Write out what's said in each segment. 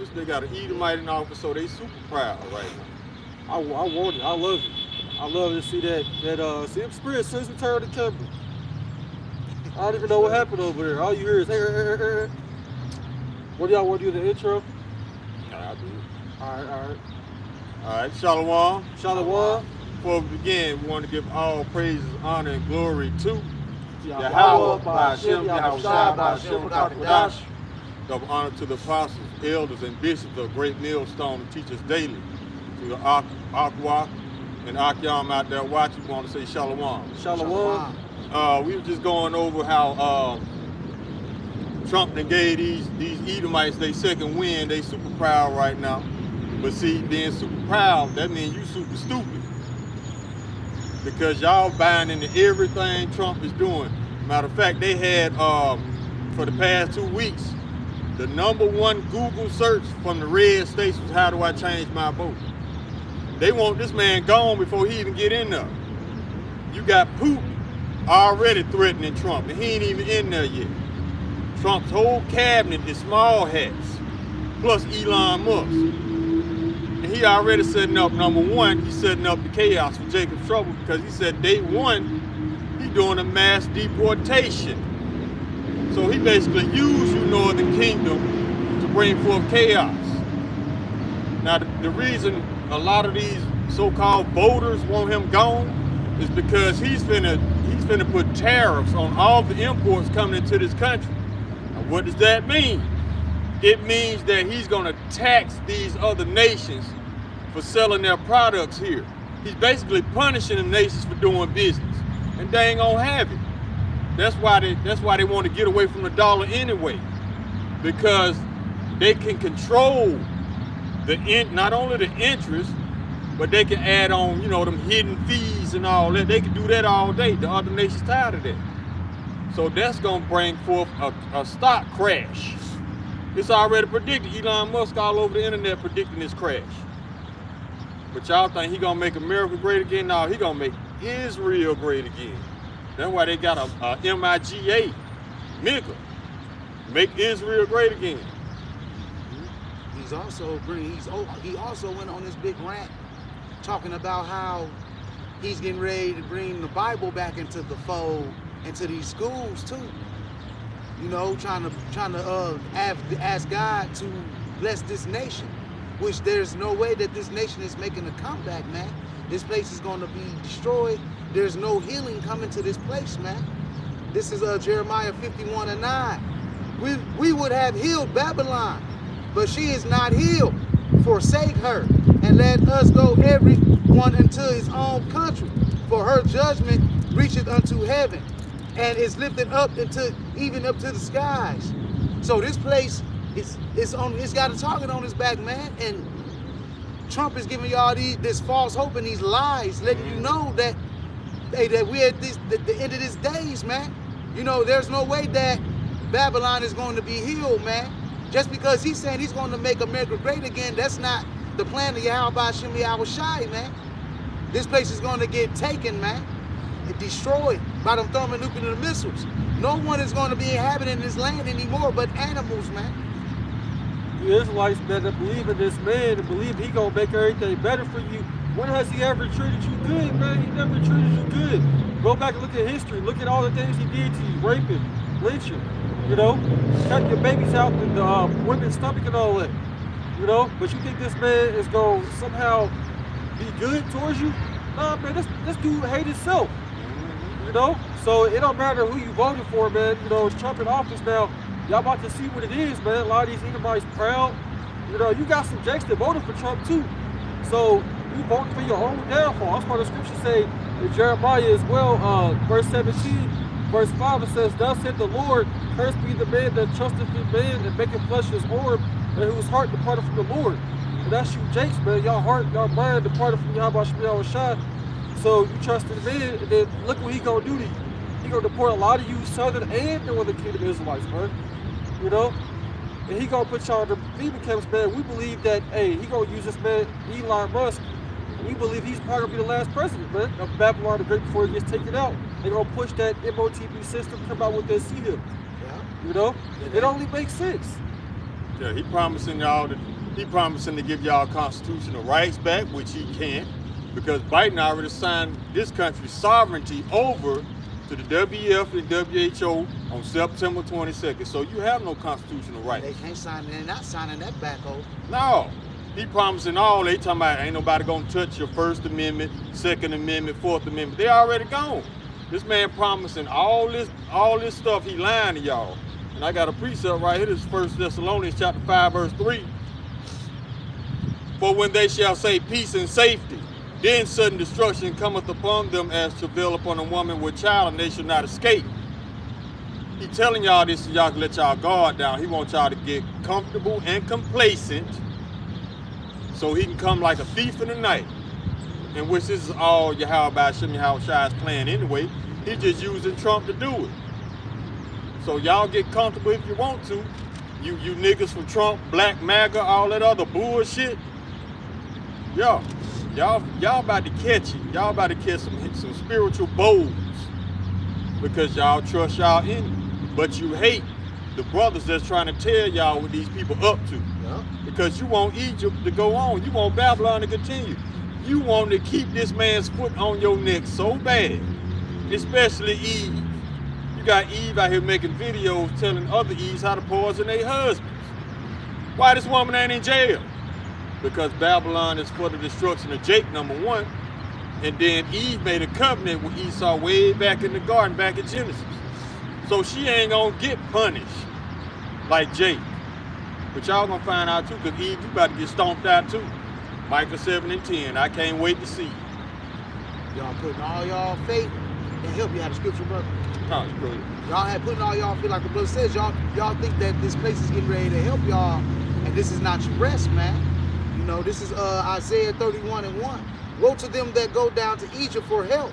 office. They got an Edomite in office, so they super proud right now. I want it. I love it. I love to see that. See, I'm spread since we turned the camera. I don't even know what happened over there. All you hear is, What do y'all want to do, the intro? I'll do it. All right. All right, Shalom. Shalom. Before we begin, we want to give all praises, honor, and glory to Yahweh, Ba'Hashem, Yahushua, Ba'Hashem, Ba'Hashem. Double honor to the apostles, elders, and bishops of Great Millstone who teach us daily. To the Akwa and Akyam out there watching, we want to say Shalom. Shalom. We were just going over how Trump done gave these Edomites their second win. They super proud right now. But see, being super proud, that means you super stupid. Because y'all buying into everything Trump is doing. Matter of fact, they had, for the past 2 weeks, the #1 Google search from the red states was, how do I change my vote? They want this man gone before he even get in there. You got Putin already threatening Trump, and he ain't even in there yet. Trump's whole cabinet is small hats, plus Elon Musk. And he already setting up, #1, he's setting up the chaos for Jacob's trouble, because he said day 1, he doing a mass deportation. So he basically used you Northern Kingdom to bring forth chaos. Now the reason a lot of these so-called voters want him gone is because he's finna put tariffs on all the imports coming into this country. Now what does that mean? It means that he's gonna tax these other nations for selling their products here. He's basically punishing the nations for doing business, and they ain't gonna have it. That's why they want to get away from the dollar anyway, because they can control not only the interest, but they can add on, you know, them hidden fees and all that. They can do that all day. The other nations tired of that. So that's gonna bring forth a stock crash. It's already predicted. Elon Musk all over the internet predicting this crash. But y'all think he gonna make America great again? No, he gonna make Israel great again. That's why they got a MIGA, MIGA, make Israel great again. He also went on this big rant talking about how he's getting ready to bring the Bible back into the fold, into these schools too. You know, trying to ask God to bless this nation, which there's no way that this nation is making a comeback, man. This place is going to be destroyed. There's no healing coming to this place, man. This is Jeremiah 51:9. We would have healed Babylon, but she is not healed. Forsake her, and let us go every one into his own country. For her judgment reacheth unto heaven, and is lifted up even up to the skies. So this place it's got a target on its back, man. And Trump is giving y'all this false hope and these lies, letting you know that we're at the end of these days, man. You know, there's no way that Babylon is going to be healed, man. Just because he's saying he's going to make America great again, that's not the plan of YASHAMIAHLA, man. This place is going to get taken, man, and destroyed by them thermonuclear missiles. No one is going to be inhabiting this land anymore but animals, man. The Israelites better believe in this man and believe he gonna make everything better for you. When has he ever treated you good, man? He never treated you good. Go back and look at history. Look at all the things he did to you, raping, lynching, you know, cutting your babies out in the women's stomach and all that, you know. But you think this man is gonna somehow be good towards you? Nah, man, this dude hate himself, you know. So it don't matter who you voted for, man. You know, it's Trump in office now. Y'all about to see what it is, man. A lot of these Edomites proud. You know, you got some jakes that voted for Trump too. So you voting for your own downfall. That's why the scripture say in Jeremiah as well, verse 17, verse 5, it says, thus said the Lord, cursed be the man that trusteth in man and maketh flesh his arm, and whose heart departed from the Lord. And that's you jakes, man. Y'all heart, y'all mind departed from YASHAMIAHLA. So you trust in man, and then look what he gonna do to you. He gonna deport a lot of you southern and northern kingdom Israelites, man. You know, and he gonna put y'all in the FEMA camps, man. We believe that, hey, he gonna use this man, Elon Musk. We believe he's probably gonna be the last president, man, of Babylon the Great before he gets taken out. They're gonna push that MOTB system, come out with that CHIP. Yeah. You know, it only makes sense. Yeah, he promising y'all that He promising to give y'all constitutional rights back, which he can't, because Biden already signed this country's sovereignty over to the WF and WHO on September 22nd. So you have no constitutional rights. They can't sign, they're not signing that back over. No. He promising all, they talking about ain't nobody gonna touch your First Amendment, Second Amendment, Fourth Amendment. They already gone. This man promising all this stuff, he lying to y'all. And I got a precept right here, this is 1 Thessalonians chapter 5, verse 3. For when they shall say peace and safety, then sudden destruction cometh upon them as travail upon a woman with child, and they shall not escape. He telling y'all this so y'all can let y'all guard down. He wants y'all to get comfortable and complacent so he can come like a thief in the night. In which this is all YASHAMIAHLA's plan anyway. He's just using Trump to do it. So y'all get comfortable if you want to. You niggas from Trump, Black MAGA, all that other bullshit. Y'all about to catch it. Y'all about to catch some spiritual bowls because y'all trust y'all enemy. But you hate the brothers that's trying to tell y'all what these people up to. Yeah. Because you want Egypt to go on. You want Babylon to continue. You want to keep this man's foot on your neck so bad, especially Eve. You got Eve out here making videos telling other Eves how to poison their husbands. Why this woman ain't in jail? Because Babylon is for the destruction of Jacob, number one. And then Eve made a covenant with Esau way back in the garden, back in Genesis. So she ain't gonna get punished like Jacob. But y'all gonna find out too, because Eve, you about to get stomped out too. Micah 7 and 10, I can't wait to see. Y'all putting all y'all faith and help you out of scripture, brother. Oh, it's brilliant. Y'all had putting all y'all feel like the brother says, y'all think that this place is getting ready to help y'all, and this is not your rest, man. You know, this is Isaiah 31 and 1. Woe to them that go down to Egypt for help,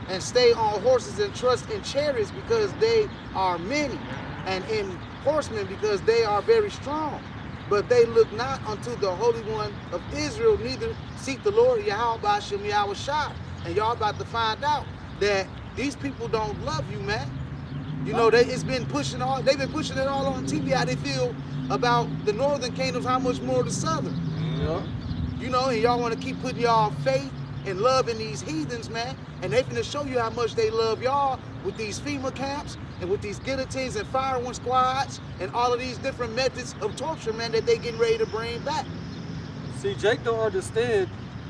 and stay on horses and trust in chariots, because they are many, and in horsemen, because they are very strong. But they look not unto the Holy One of Israel, neither seek the Lord Yahweh Hashem Yahweh Shah. And y'all about to find out that these people don't love you, man. You know, they've been pushing it all on TV, how they feel about the northern kingdoms, how much more the southern. Yeah. You know, and y'all want to keep putting y'all faith and love in these heathens, man. And they finna show you how much they love y'all with these FEMA camps and with these guillotines and firing squads and all of these different methods of torture, man, that they getting ready to bring back. See, Jake don't understand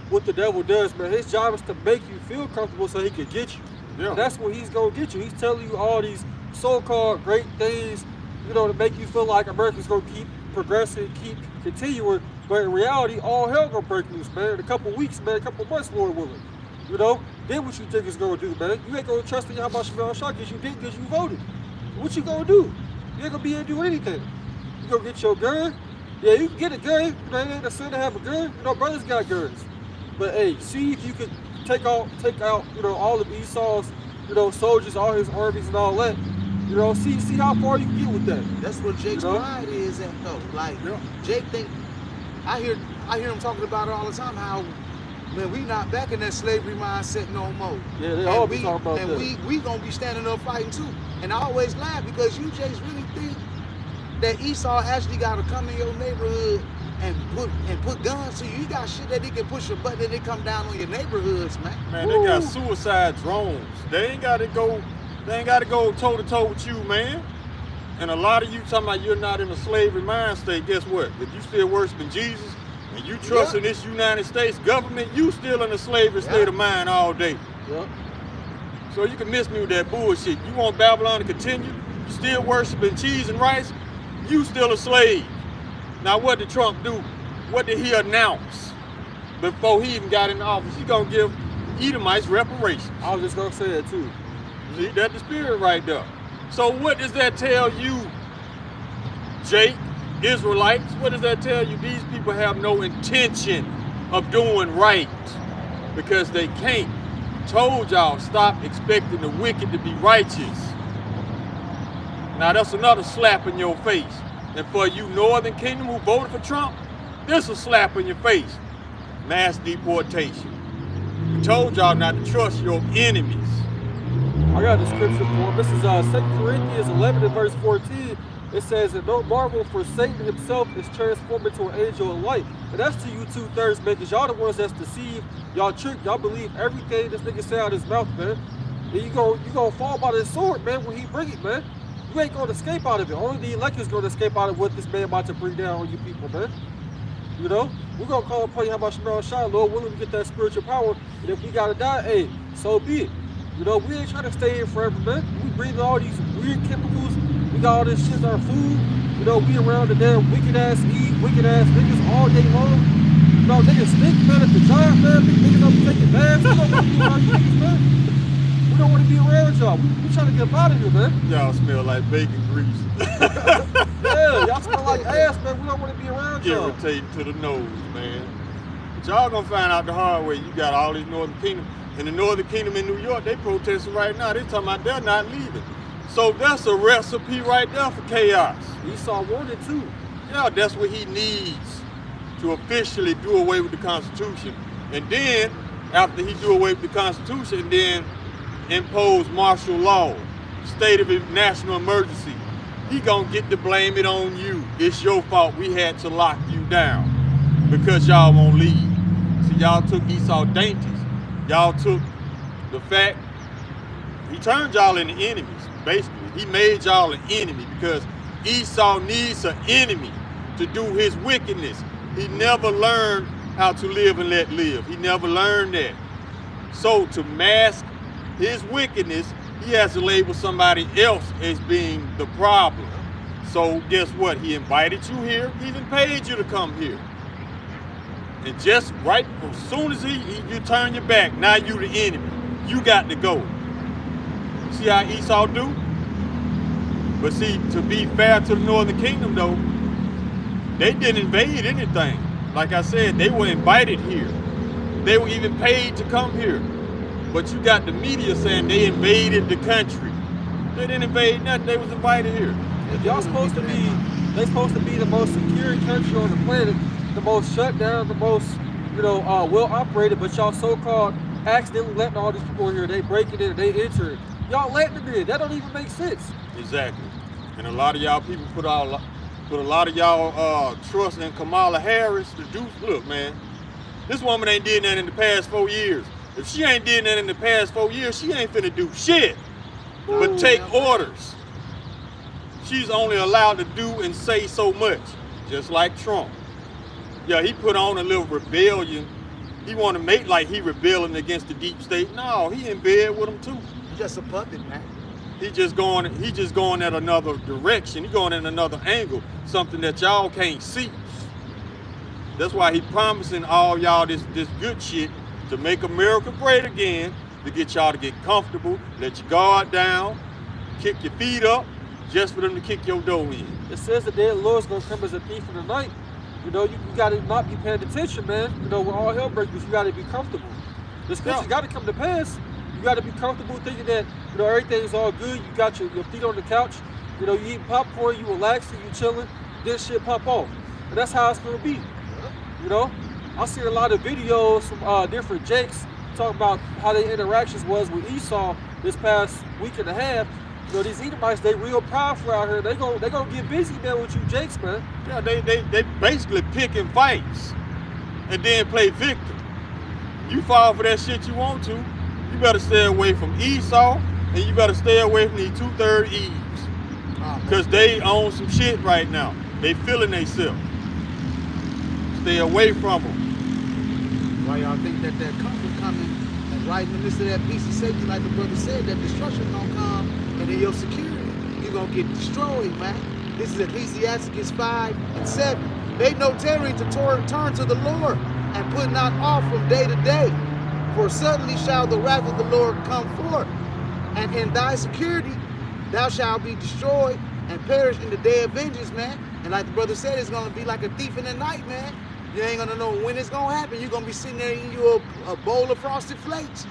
what the devil does, man. His job is to make you feel comfortable so he can get you. Yeah. And that's what he's gonna get you. He's telling you all these so-called great things, you know, to make you feel like America's gonna keep progressing, keep continuing. But in reality, all hell gonna break loose, man. In a couple weeks, man, a couple months, Lord willing. You know? Then what you think is gonna do, man? You ain't gonna trust in YASHAMIAHLA because you didn't, because you voted. What you gonna do? You ain't gonna be able to do anything. You gonna get your gun? Yeah, you can get a gun. You know, it ain't a sin to have a gun. You know, brothers got guns. But hey, see if you could take out, you know, all of Esau's, you know, soldiers, all his armies and all that. You know, see how far you can get with that. That's what Jake's pride is at, though. Like, Jake think, I hear him talking about it all the time, how, man, we not back in that slavery mindset no more. Yeah, they all be talking about that. And we gonna be standing up fighting too. And I always laugh because you just really think that Esau actually gotta come in your neighborhood and put guns to you. You got shit that he can push a button and they come down on your neighborhoods, man. Man, they got suicide drones. They ain't gotta go toe to toe with you, man. And a lot of you talking about you're not in a slavery mind state, guess what? If you still worshiping Jesus and you trust in this United States government, you still in a slavery state of mind all day. Yeah. So you can miss me with that bullshit. You want Babylon to continue? You still worshiping cheese and rice? You still a slave. Now what did Trump do? What did he announce before he even got in office? He gonna give Edomites reparations. I was just gonna say that too. See, that's the spirit right there. So what does that tell you, Jake, Israelites? What does that tell you? These people have no intention of doing right because they can't. Told y'all, stop expecting the wicked to be righteous. Now that's another slap in your face. And for you Northern Kingdom who voted for Trump, this is a slap in your face. Mass deportation. We told y'all not to trust your enemies. I got a description for him. This is 2 Corinthians 11 and verse 14. It says that no marvel, for Satan himself is transformed into an angel of light. And that's to you 2/3, man, because y'all the ones that's deceived. Y'all trick, y'all believe everything this nigga say out his mouth, man. And you gonna fall by this sword, man, when he bring it, man. You ain't gonna escape out of it. Only the elect is gonna escape out of what this man about to bring down on you people, man. You know? We're gonna call upon you, how about YASHARAHLA, Lord willing, to get that spiritual power. And if we gotta die, hey, so be it. You know, we ain't trying to stay here forever, man. We breathe all these weird chemicals. We got all this shit in our food. You know, we around the damn wicked ass niggas all day long. You know, niggas stink, man, at the job, man. Niggas don't be taking baths. We don't want to be around you niggas, man. We don't want to be around y'all. We trying to get up out of here, man. Y'all smell like bacon grease. Yeah, y'all smell like ass, man. We don't want to be around y'all. Irritating to the nose, man. But y'all gonna find out the hard way. You got all these Northern Kingdom. In the Northern Kingdom in New York, they protesting right now. They talking about they're not leaving. So that's a recipe right there for chaos. Esau wanted too. Yeah, that's what he needs to officially do away with the Constitution. And then, after he do away with the Constitution, then impose martial law, state of national emergency. He gonna get to blame it on you. It's your fault we had to lock you down because y'all won't leave. See, y'all took Esau dainties. Y'all took the fact, he turned y'all into enemies, basically. He made y'all an enemy because Esau needs an enemy to do his wickedness. He never learned how to live and let live. He never learned that. So to mask his wickedness, he has to label somebody else as being the problem. So guess what? He invited you here. He even paid you to come here. And just right as soon as you turn your back, now you the enemy. You got to go. See how Esau do? But see, to be fair to the Northern Kingdom though, they didn't invade anything. Like I said, they were invited here. They were even paid to come here. But you got the media saying they invaded the country. They didn't invade nothing, they was invited here. If y'all supposed to be, they supposed to be the most secure country on the planet, the most shut down, the most, you know, well operated, but y'all so-called accidentally letting all these people in here, they break it in, they enter it. Y'all letting them in, that don't even make sense. Exactly. And a lot of y'all people put a lot of y'all trust in Kamala Harris to do, look man, this woman ain't did that in the past 4 years. If she ain't did that in the past 4 years, she ain't finna do shit but take orders. She's only allowed to do and say so much, just like Trump. Yeah, he put on a little rebellion. He want to make like he rebelling against the deep state. No, he in bed with them too. He's just a puppet, man. He just going at another direction. He going in another angle, something that y'all can't see. That's why he promising all y'all this good shit to make America great again, to get y'all to get comfortable, let your guard down, kick your feet up, just for them to kick your door in. It says the day of the Lord's gonna come as a thief in the night. You know, you gotta not be paying attention, man. You know, when all hell breaks loose, you gotta be comfortable. This country's gotta come to pass. You gotta be comfortable thinking that, you know, everything's all good. You got your feet on the couch. You know, you eat popcorn, you relaxing, you chilling. This shit pop off. And that's how it's gonna be. You know? I seen a lot of videos from different Jakes talking about how their interactions was with Esau this past week and a half. You know, these Edomites, they real powerful out here. They gonna get busy, man, with you Jakes, man. Yeah, they basically picking fights and then play victim. You fall for that shit you want to, you better stay away from Esau and you better stay away from these 2/3 Eves. Because they own some shit right now. They feeling themselves. Stay away from them. Why y'all think that comfort coming and right in the midst of that peace and safety, like the brother said, that destruction gonna come and then your security, you're gonna get destroyed, man. This is Ecclesiastes 5:7. They no tarrying to turn to the Lord and put not off from day to day. For suddenly shall the wrath of the Lord come forth, and in thy security thou shalt be destroyed and perish in the day of vengeance, man. And like the brother said, it's gonna be like a thief in the night, man. You ain't gonna know when it's gonna happen. You're gonna be sitting there eating you a bowl of Frosted Flakes.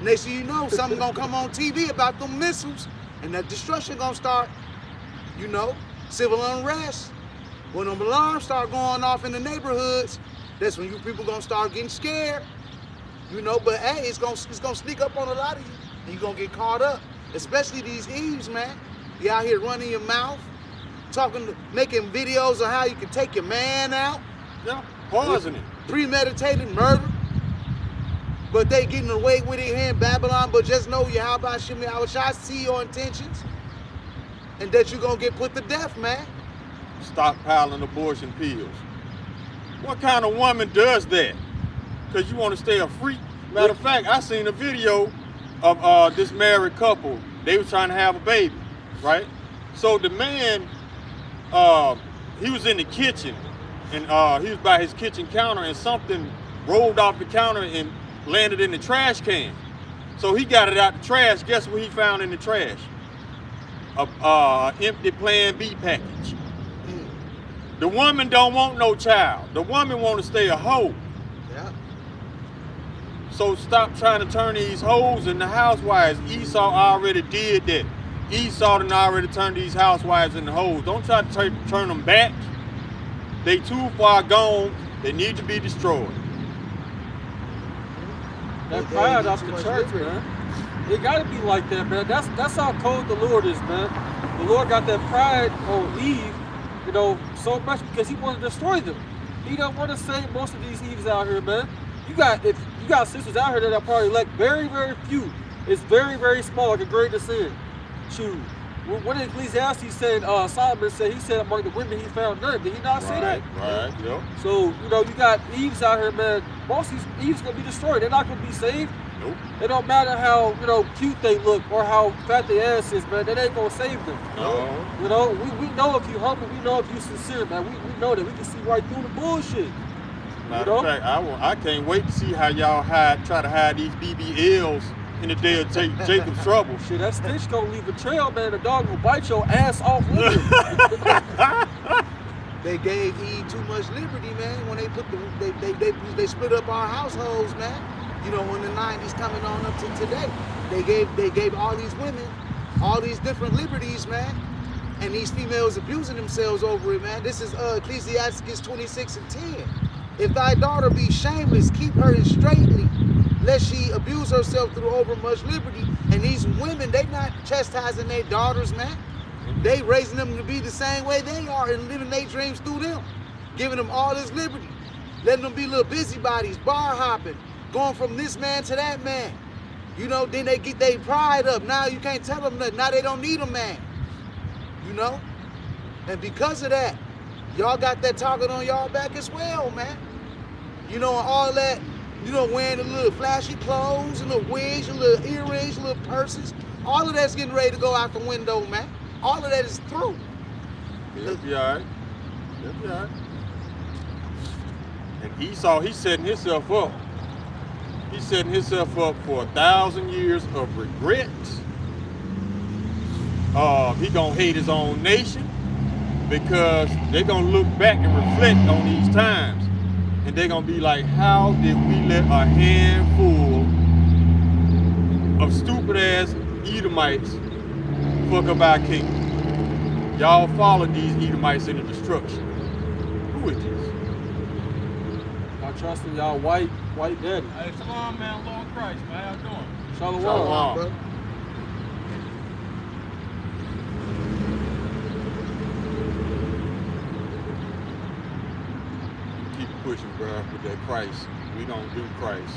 Next thing you know, something gonna come on TV about them missiles, and that destruction gonna start. You know, civil unrest. When them alarms start going off in the neighborhoods, that's when you people gonna start getting scared. You know, but hey, it's gonna sneak up on a lot of you, and you're gonna get caught up. Especially these Eves, man. You out here running your mouth. making videos of how you can take your man out. Yeah, poisoning. Premeditated murder. But they getting away with it here in Babylon. But just know YASHAMIAHLA see your intentions. And that you're going to get put to death, man. Stockpiling abortion pills. What kind of woman does that? Because you want to stay a freak? Matter of fact, I seen a video of this married couple. They were trying to have a baby, right? So the man, he was in the kitchen, and he was by his kitchen counter, and something rolled off the counter and landed in the trash can. So he got it out the trash. Guess what he found in the trash? A empty Plan B package. The woman don't want no child. The woman want to stay a hoe. Yeah. So stop trying to turn these hoes into housewives. Esau already did that. Esau done already turned these housewives into hoes. Don't try to turn them back. They too far gone. They need to be destroyed. That pride off the church, man. It gotta be like that, man. That's how cold the Lord is, man. The Lord got that pride on Eve, you know, so much because he wanted to destroy them. He don't want to save most of these Eves out here, man. If you got sisters out here that are probably like very, very few. It's very, very small, like a grain of sand. Shoot. What did Ecclesiastes said, Solomon said, he said among the women he found none. Did he not say that? Right, yep. So, you know, you got Eves out here, man. Most of these Eves gonna be destroyed. They're not gonna be saved. Nope. It don't matter how, you know, cute they look or how fat their ass is, man. That ain't gonna save them. No. You know, we know if you humble, we know if you sincere, man. We know that we can see right through the bullshit. Matter of fact, I can't wait to see how y'all try to hide these BBLs in the day of Jacob's trouble. Shit, that stitch gonna leave a trail, man. The dog will bite your ass off with it. They gave Eve too much liberty, man. When they put they split up our households, man. You know, in the 90s coming on up to today, they gave all these women all these different liberties, man. And these females abusing themselves over it, man. This is Ecclesiastes 26:10. If thy daughter be shameless, keep her in straitly, lest she abuse herself through overmuch liberty. And these women, they not chastising their daughters, man. They raising them to be the same way they are and living their dreams through them. Giving them all this liberty. Letting them be little busybodies, bar hopping, going from this man to that man. You know, then they get their pride up. Now you can't tell them nothing. Now they don't need a man. You know? And because of that, y'all got that target on y'all back as well, man. You know, and all that, you know, wearing the little flashy clothes, and little wigs, your little earrings, your little purses. All of that's getting ready to go out the window, man. All of that is through. It'll be all right. It'll be all right. And Esau, he's setting himself up. He's setting himself up for 1,000 years of regret. He gonna hate his own nation because they're gonna look back and reflect on these times. And they're gonna be like, how did we let a handful of stupid ass Edomites fuck up our kingdom? Y'all followed these Edomites into destruction. Who is this? I trust in y'all white daddy. Hey, shalom, man, Lord Christ, man. How you doing? Shalom. Shalom. Bro. Keep pushing, bro, with that Christ. We don't do Christ.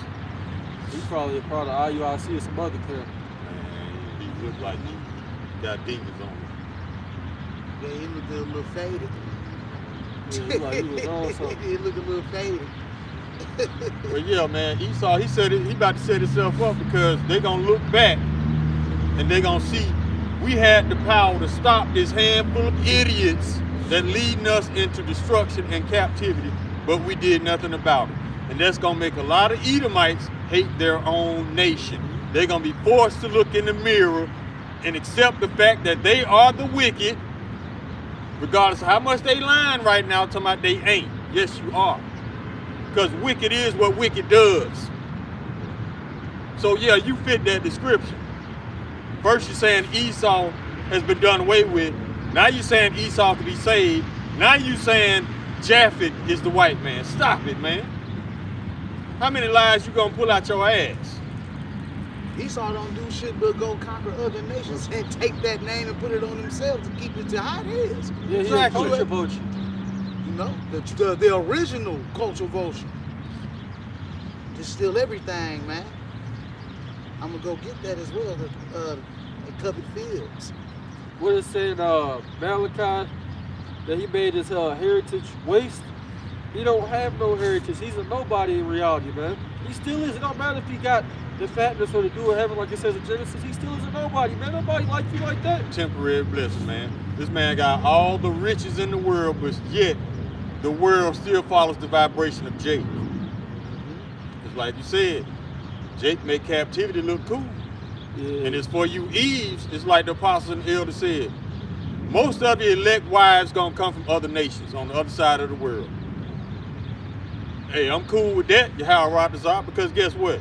He probably a part of IUIC or some other camp. Man, he look like he got demons on him. Yeah, he looked a little faded. Yeah, he like he was on something. He looked a little faded. But yeah, man, Esau, he said he about to set himself up because they gonna look back and they gonna see we had the power to stop this handful of idiots that leading us into destruction and captivity, but we did nothing about it. And that's gonna make a lot of Edomites hate their own nation. They're gonna be forced to look in the mirror and accept the fact that they are the wicked, regardless of how much they lying right now, talking about they ain't. Yes, you are. Because wicked is what wicked does. So yeah, you fit that description. First you're saying Esau has been done away with. Now you're saying Esau can be saved. Now you're saying Japhet is the white man. Stop it, man. How many lies you gonna pull out your ass? Esau don't do shit but go conquer other nations and take that name and put it on themselves and keep it to how it is. Yeah, he's Exactly. a culture vulture. You know, the original culture vulture. Just steal everything, man. I'm gonna go get that as well. The covered fields. What is saying, Malachi, that he made his heritage waste? He don't have no heritage. He's a nobody in reality, man. He still is. It don't matter if he got the fatness or the dew of heaven, like it says in Genesis. He still is a nobody, man. Nobody like you like that. Temporary blessing, man. This man got all the riches in the world, but yet the world still follows the vibration of Jake. It's like you said, Jake make captivity look cool. Yeah. And it's for you Eves, it's like the apostles and the elders said. Most of the elect wives gonna come from other nations on the other side of the world. Hey, I'm cool with that, YASHARAHLA, because guess what?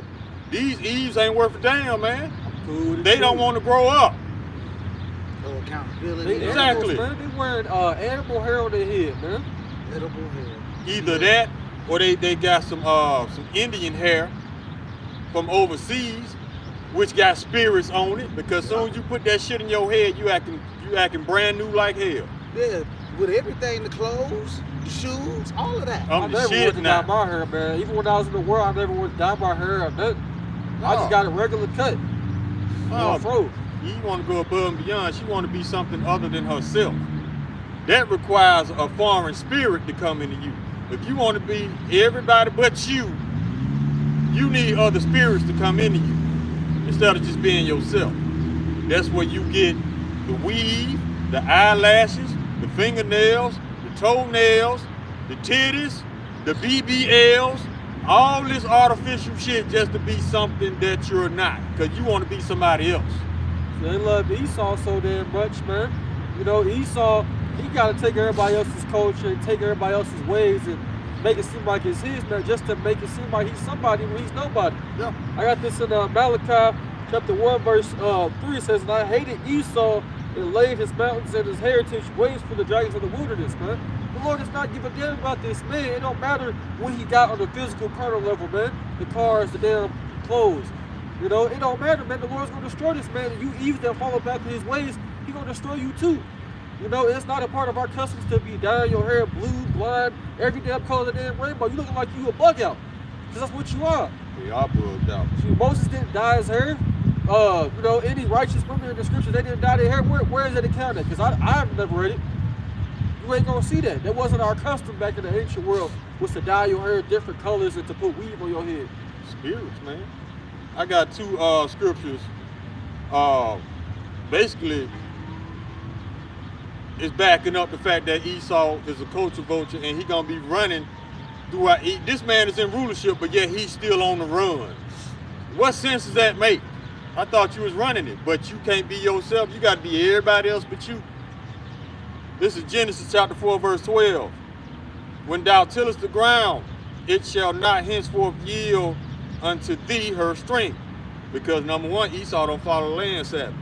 These Eves ain't worth a damn, man. Cool with it They too. don't want to grow up. No accountability. They Exactly. animals, man. They wearing animal hair on their head, man. Edible hair. Either that or they got some Indian hair from overseas, which got spirits on it, because soon as you put that shit in your head, you acting brand new like hell. Yeah, with everything, the clothes, the shoes, all of that. I'm I the never shit wanted to now. dye my hair, man. Even when I was in the world, I never wanted to dye my hair or nothing. I No. just got a regular cut. Oh, Fro. You want to go above and beyond. She want to be something other than herself. That requires a foreign spirit to come into you. If you want to be everybody but you, you need other spirits to come into you instead of just being yourself. That's where you get the weave, the eyelashes, the fingernails, the toenails, the titties, the BBLs, all this artificial shit just to be something that you're not, because you want to be somebody else. They love Esau so damn much, man. You know, Esau, he got to take everybody else's culture and take everybody else's ways and make it seem like it's his, man, just to make it seem like he's somebody when he's nobody. Yeah. I got this in Malachi chapter 1, verse 3. It says, "And I hated Esau and laid his mountains and his heritage waste for the dragons of the wilderness," man. The Lord does not give a damn about this, man. It don't matter what he got on the physical, carnal level, man. The cars, the damn clothes. You know, it don't matter, man. The Lord's going to destroy this, man. And you Eve that follow back to his ways, he's going to destroy you too. You know, it's not a part of our customs to be dyeing your hair blue, blonde, every damn color of the damn rainbow. You looking like you a bug out. Because that's what you are. We are bugged out. See, Moses didn't dye his hair. You know, any righteous women in the scriptures, they didn't dye their hair. Where is that accounted? Because I've never read it. You ain't gonna see that. That wasn't our custom back in the ancient world, was to dye your hair different colors and to put weave on your head. Spirits, man. I got two scriptures. Basically, it's backing up the fact that Esau is a culture vulture and he gonna be running throughout. This man is in rulership, but yet he's still on the run. What sense does that make? I thought you was running it, but you can't be yourself. You got to be everybody else but you. This is Genesis chapter 4, verse 12. When thou tillest the ground, it shall not henceforth yield unto thee her strength. Because number one, Esau don't follow the land Sabbath.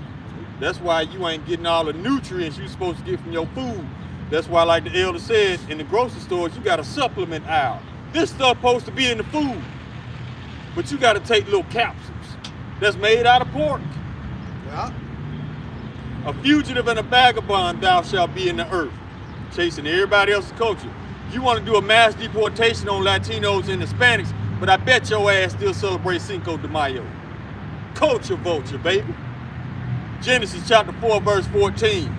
That's why you ain't getting all the nutrients you supposed to get from your food. That's why, like the elder said, in the grocery stores, you got a supplement aisle. This stuff supposed to be in the food. But you got to take little capsules that's made out of pork. Yeah. A fugitive and a vagabond thou shalt be in the earth, chasing everybody else's culture. You want to do a mass deportation on Latinos and Hispanics, but I bet your ass still celebrates Cinco de Mayo. Culture vulture, baby. Genesis chapter 4, verse 14.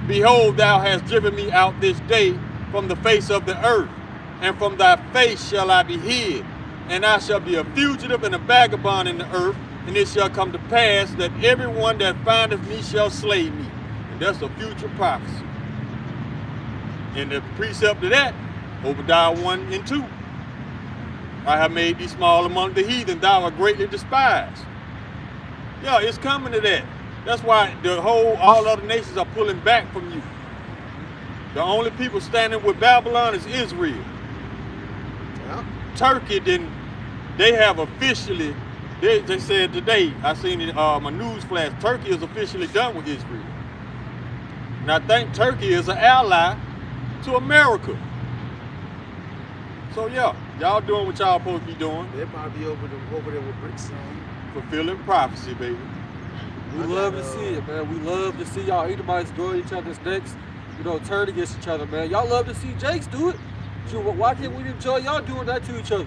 Behold, thou hast driven me out this day from the face of the earth, and from thy face shall I be hid. And I shall be a fugitive and a vagabond in the earth, and it shall come to pass that everyone that findeth me shall slay me. And that's a future prophecy. And the precept of that, Obadiah 1 and 2. I have made thee small among the heathen, thou art greatly despised. Yeah, it's coming to that. That's why all other nations are pulling back from you. The only people standing with Babylon is Israel. Yeah. Turkey they have officially, they said today, I seen it my news flash, Turkey is officially done with Israel. And I think Turkey is an ally to America. So yeah, y'all doing what y'all supposed to be doing. They'll probably be over there with bricks on. fulfilling prophecy, baby. We love to see it, man. We love to see y'all Edomites go at each other's necks, you know, turn against each other, man. Y'all love to see Jakes do it. So why can't we enjoy y'all doing that to each other?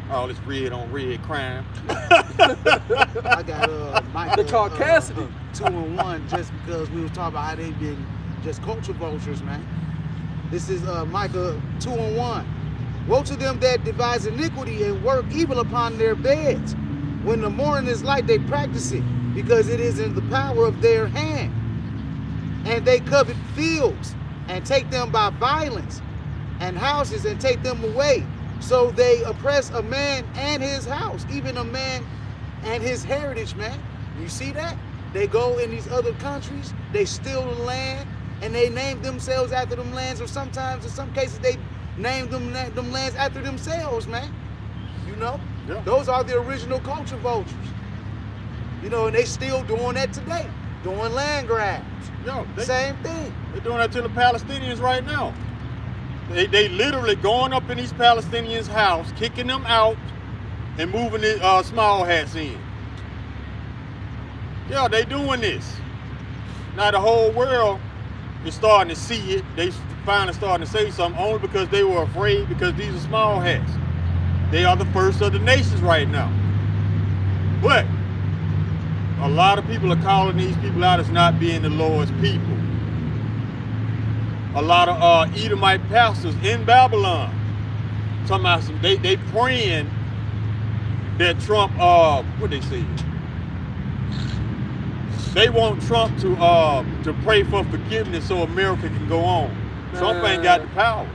All this red on red crime. I got Micah, They call Cassidy. 2-1 just because we was talking about how they've been just culture vultures, man. This is Micah 2-1. Woe to them that devise iniquity and work evil upon their beds. When the morning is light, they practice it, because it is in the power of their hand. And they covet fields and take them by violence, and houses and take them away. So they oppress a man and his house, even a man and his heritage, man. You see that? They go in these other countries, they steal the land, and they name themselves after them lands, or sometimes, in some cases, they name them lands after themselves, man. You know? Yeah. Those are the original culture vultures. You know, and they still doing that today, doing land grabs. Yo, Same thing. They're doing that to the Palestinians right now. They literally going up in these Palestinians' house, kicking them out, and moving the small hats in. Yeah, they doing this. Now the whole world is starting to see it. They finally starting to say something, only because they were afraid, because these are small hats. They are the first of the nations right now. But a lot of people are calling these people out as not being the Lord's people. A lot of Edomite pastors in Babylon talking about they praying that Trump, what they say? They want Trump to pray for forgiveness so America can go on. Trump ain't got the power,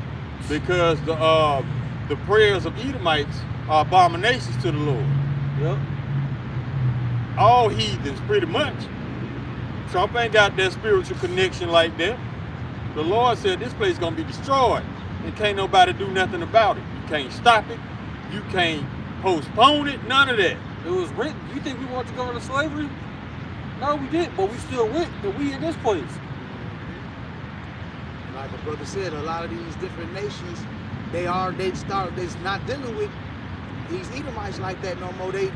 because the prayers of Edomites are abominations to the Lord. Yep. All heathens, pretty much. Trump ain't got that spiritual connection like that. The Lord said this place is gonna be destroyed, and can't nobody do nothing about it. You can't stop it. You can't postpone it. None of that. It was written. You think we wanted to go into slavery? No, we didn't, but we still went, and we in this place. Like the brother said, a lot of these different nations, they're not dealing with these Edomites like that no more. They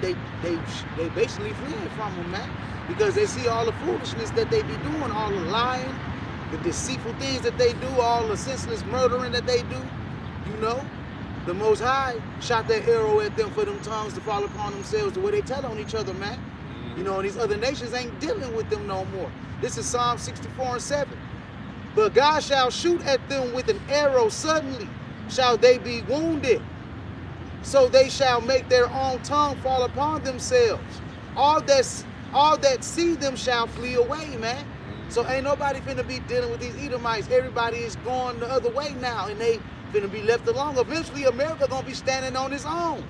basically fleeing from them, man, because they see all the foolishness that they be doing, all the lying, the deceitful things that they do, all the senseless murdering that they do. You know, the Most High shot that arrow at them for them tongues to fall upon themselves, the way they tell on each other, man. You know, and these other nations ain't dealing with them no more. This is Psalm 64:7. But God shall shoot at them with an arrow, suddenly shall they be wounded. So they shall make their own tongue fall upon themselves. All that see them shall flee away, man. So ain't nobody finna be dealing with these Edomites. Everybody is going the other way now, and they finna be left alone. Eventually, America gonna be standing on its own.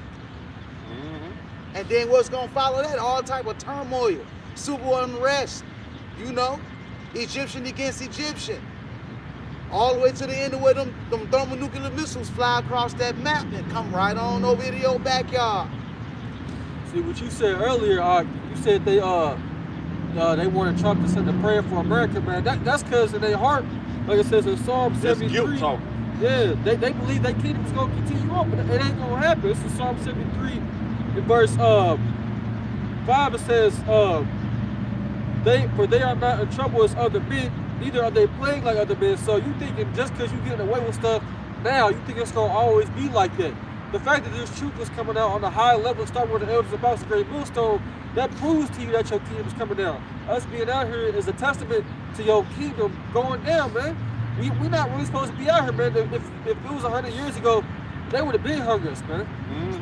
And then what's gonna follow that? All type of turmoil, civil unrest, you know, Egyptian against Egyptian. All the way to the end of where them thermonuclear missiles fly across that map and come right on over into your backyard. See what you said earlier, you said they wanted Trump to send a prayer for America, man. That's because in their heart, like it says in Psalm 73. That's guilt talk. Yeah, they believe that kingdom's gonna continue on, but it ain't gonna happen. This is Psalm 73, in verse 5. It says, they are not in trouble as other men, neither are they plagued like other men. So you thinking just because you getting away with stuff now, you think it's gonna always be like that. The fact that this truth is coming out on a high level, starting with the elders about the great millstone, that proves to you that your kingdom is coming down. Us being out here is a testament to your kingdom going down, man. We're not really supposed to be out here, man. If it was 100 years ago, they would have been hung us, man.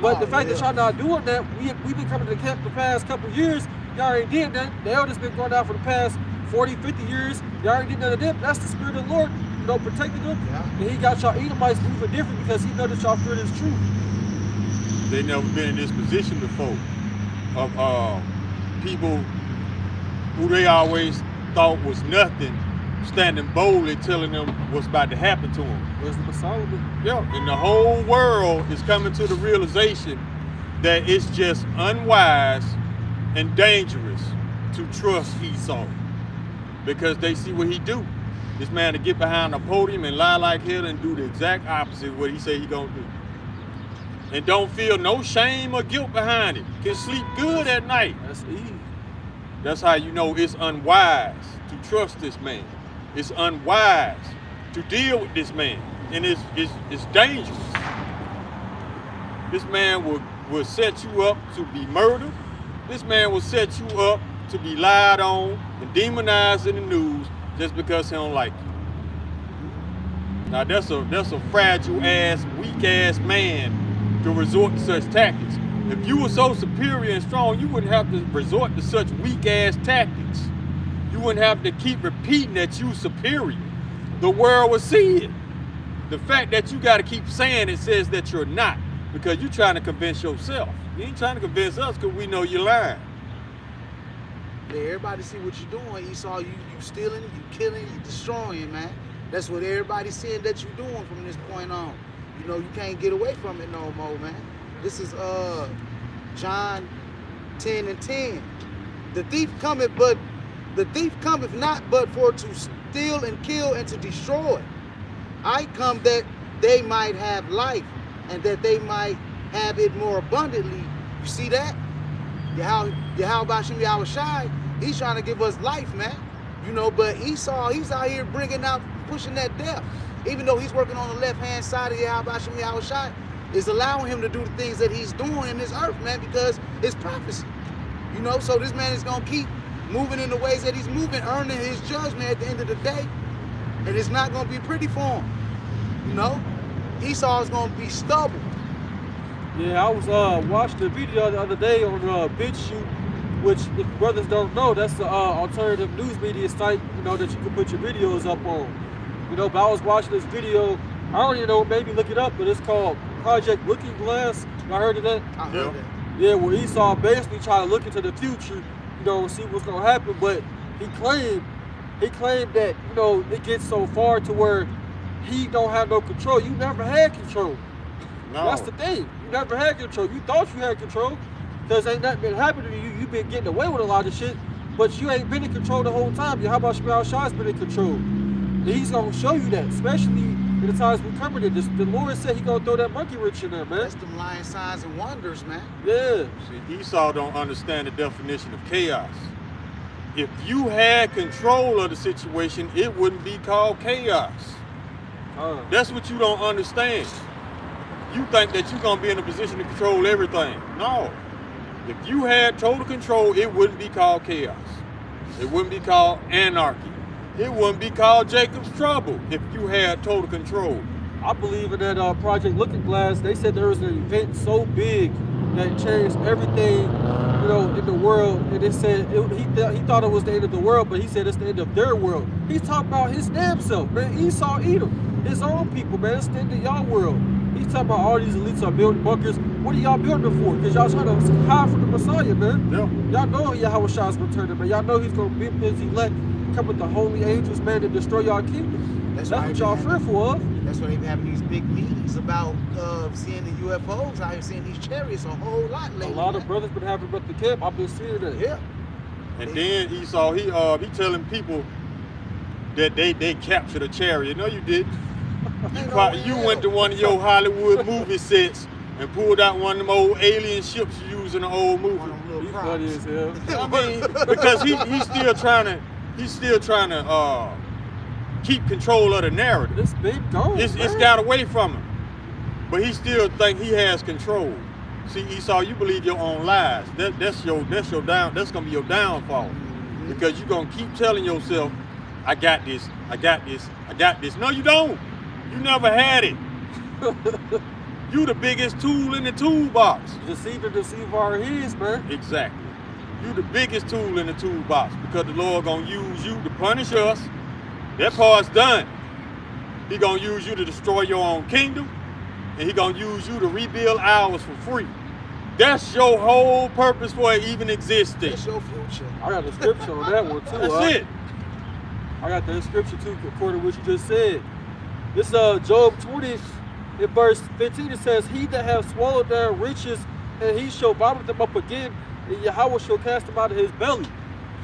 But the fact that y'all not doing that, we've been coming to the camp the past couple years. Y'all ain't did that. The elders been going down for the past 40, 50 years. Y'all ain't did none of them. That's the spirit of the Lord, you know, protecting them. Yeah. And he got y'all Edomites moving different because he know that y'all fear this truth. They never been in this position before of people who they always thought was nothing, standing boldly telling them what's about to happen to them. Wisdom of Solomon. Yeah, and the whole world is coming to the realization that it's just unwise and dangerous to trust Esau, because they see what he do. This man to get behind a podium and lie like hell and do the exact opposite of what he say he gonna do. and don't feel no shame or guilt behind it, can sleep good at night. That's easy. That's how you know it's unwise to trust this man. It's unwise to deal with this man, and it's dangerous. This man will set you up to be murdered. This man will set you up to be lied on and demonized in the news just because he don't like you. Now that's a fragile ass, weak ass man to resort to such tactics. If you were so superior and strong, you wouldn't have to resort to such weak ass tactics. You wouldn't have to keep repeating that you superior. The world would see it. The fact that you got to keep saying it says that you're not, because you're trying to convince yourself. You ain't trying to convince us because we know you're lying. Yeah, everybody see what you're doing. Esau, you stealing, you killing, you destroying, man. That's what everybody's seeing that you're doing from this point on. You know, you can't get away from it no more, man. This is John 10:10. The thief cometh not but for to steal and kill and to destroy. I come that they might have life and that they might have it more abundantly. You see that? YASHAMIAHLA, he's trying to give us life, man. You know, but Esau, he's out here pushing that death. Even though he's working on the left-hand side of YASHAMIAHLA, is allowing him to do the things that he's doing in this earth, man, because it's prophecy. You know, so this man is going to keep moving in the ways that he's moving, earning his judgment at the end of the day. And it's not going to be pretty for him. You know, Esau is going to be stubborn. Yeah, I was watching a video the other day on BitChute, which, if brothers don't know, that's the alternative news media site, you know, that you can put your videos up on. You know, but I was watching this video, I don't even know, maybe look it up, but it's called Project Looking Glass. Y'all heard of that? I heard that. Yeah, where Esau basically trying to look into the future, you know, see what's going to happen, but he claimed that, you know, it gets so far to where he don't have no control. You never had control. No. That's the thing. You never had control. You thought you had control because ain't nothing been happening to you. You've been getting away with a lot of shit, but you ain't been in control the whole time. YASHAMIAHLA's been in control. And he's going to show you that, especially in the times we're coming in. The Lord said he going to throw that monkey wrench in there, man. That's them lying signs and wonders, man. Yeah. See, Esau don't understand the definition of chaos. If you had control of the situation, it wouldn't be called chaos. That's what you don't understand. You think that you're gonna be in a position to control everything. No. If you had total control, it wouldn't be called chaos. It wouldn't be called anarchy. It wouldn't be called Jacob's trouble if you had total control. I believe in that Project Looking Glass. They said there was an event so big that changed everything, you know, in the world. And they said he thought it was the end of the world, but he said it's the end of their world. He's talking about his damn self, man. Esau, Edom, his own people, man. It's the end of y'all world. He's talking about all these elites are building bunkers. What are y'all building them for? Because y'all trying to hide from the Messiah, man. Yeah. Y'all know Yahweh's returning, man. Y'all know he's going to be busy let come with the holy angels, man, to destroy y'all kingdom. That's what y'all fearful of. That's why they been having these big meetings about seeing the UFOs out here, seeing these chariots a whole lot lately. A lot of brothers been having at the camp. I've been seeing that. Yeah. And then Esau, he telling people that they captured a chariot. No, you didn't. You went to one of your Hollywood movie sets and pulled out one of them old alien ships you use in the old movie. He's funny as hell. I mean, because he's still trying to keep control of the narrative. This big gone. It's got away from him, but he still think he has control. See, Esau, you believe your own lies. That's gonna be your downfall, because you're gonna keep telling yourself, I got this, I got this, I got this. No, you don't. You never had it. You the biggest tool in the toolbox. Deceive our heads, man. Exactly. You the biggest tool in the toolbox, because the Lord gonna use you to punish us. That part's done. He gonna use you to destroy your own kingdom, and he gonna use you to rebuild ours for free. That's your whole purpose for it even existing. That's your future. I got the scripture on that one too. That's it. I got that scripture too, according to what you just said. This Job 20, in verse 15, it says, "He that hath swallowed down riches, and he shall vomit them up again, and Yahweh shall cast them out of his belly."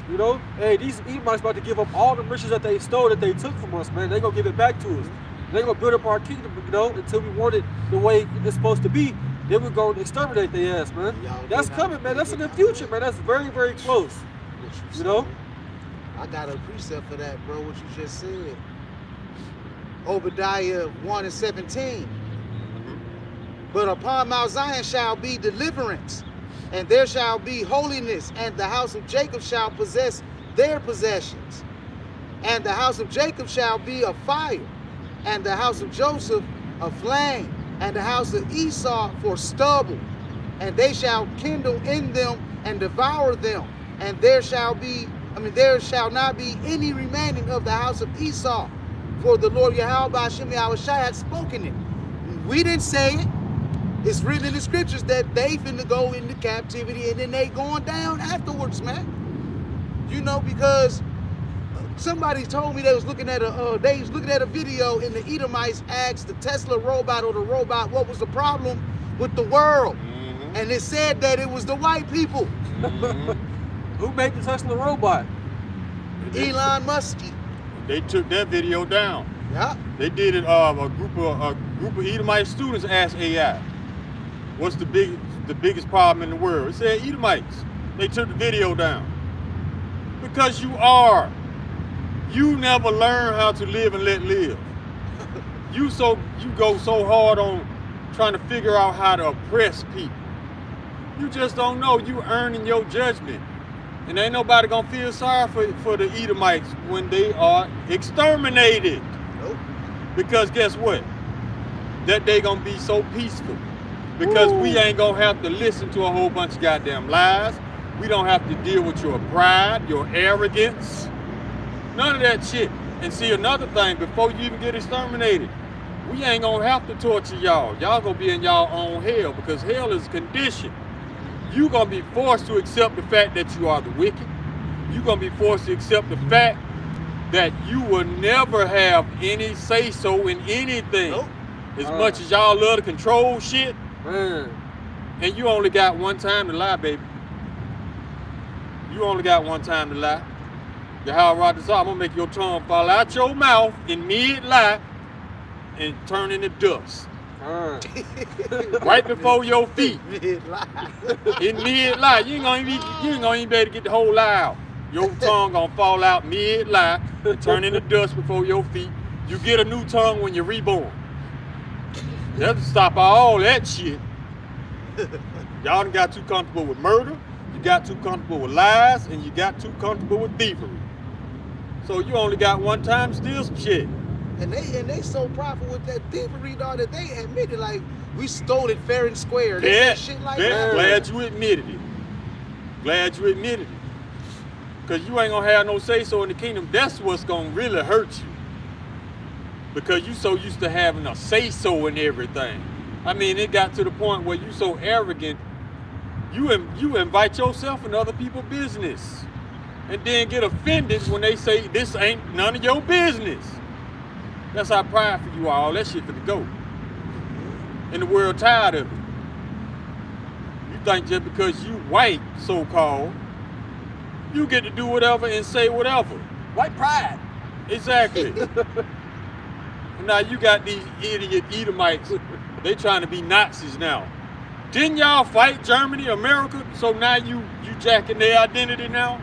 You know, hey, these Edomites about to give up all the riches that they stole, that they took from us, man. They gonna give it back to us. They gonna build up our kingdom, you know, until we want it the way it's supposed to be. Then we're going to exterminate their ass, man. Y'all That's get coming, out, man. That's in the get future, out. man. That's very, very close. What You know? saying? I got a precept for that, bro, what you just said. Obadiah 1:17. But upon Mount Zion shall be deliverance, and there shall be holiness, and the house of Jacob shall possess their possessions. And the house of Jacob shall be a fire, and the house of Joseph a flame, and the house of Esau for stubble. And they shall kindle in them and devour them. And there shall not be any remaining of the house of Esau. For the Lord YASHAMIAHLA had spoken it. We didn't say it. It's written in the scriptures that they finna go into captivity and then they going down afterwards, man. You know, because somebody told me they was looking at a video and the Edomites asked the Tesla robot or the robot what was the problem with the world. And it said that it was the white people. Who made the Tesla robot? Elon Musk. They took that video down. Yeah. They did it. A group of Edomite students asked AI, "What's the biggest problem in the world?" It said Edomites. They took the video down because you never learn how to live and let live. You go so hard on trying to figure out how to oppress people. You just don't know. You earning your judgment. And ain't nobody gonna feel sorry for the Edomites when they are exterminated. Nope. Because guess what? That they gonna be so peaceful. Because we ain't gonna have to listen to a whole bunch of goddamn lies. We don't have to deal with your pride, your arrogance. None of that shit. And see, another thing, before you even get exterminated, we ain't gonna have to torture y'all. Y'all gonna be in y'all own hell, because hell is conditioned. You're going to be forced to accept the fact that you are the wicked. You're going to be forced to accept the fact that you will never have any say-so in anything. Nope. As much as y'all love to control shit. Man. And you only got one time to lie, baby. You only got one time to lie. YAHWH, I'm going to make your tongue fall out your mouth in mid-lie and turn into dust. Right before your feet. In mid-lie. You ain't gonna even be able to get the whole lie out. Your tongue gonna fall out mid-lie and turn into dust before your feet. You get a new tongue when you're reborn. That'll stop all that shit. Y'all done got too comfortable with murder, you got too comfortable with lies, and you got too comfortable with thievery. So you only got one time to steal some shit. And they so prideful with that thievery, dog, that they admitted, like, we stole it fair and square. They said shit like that. Glad you admitted it. Glad you admitted it. Because you ain't going to have no say-so in the kingdom. That's what's going to really hurt you. Because you so used to having a say-so in everything. I mean, it got to the point where you so arrogant, you invite yourself in other people's business. And then get offended when they say, this ain't none of your business. That's how prideful you are. All that shit finna go. And the world tired of it. You think just because you white, so-called, you get to do whatever and say whatever. White pride. Exactly. And now you got these idiot Edomites. They trying to be Nazis now. Didn't y'all fight Germany, America? So now you jacking their identity now?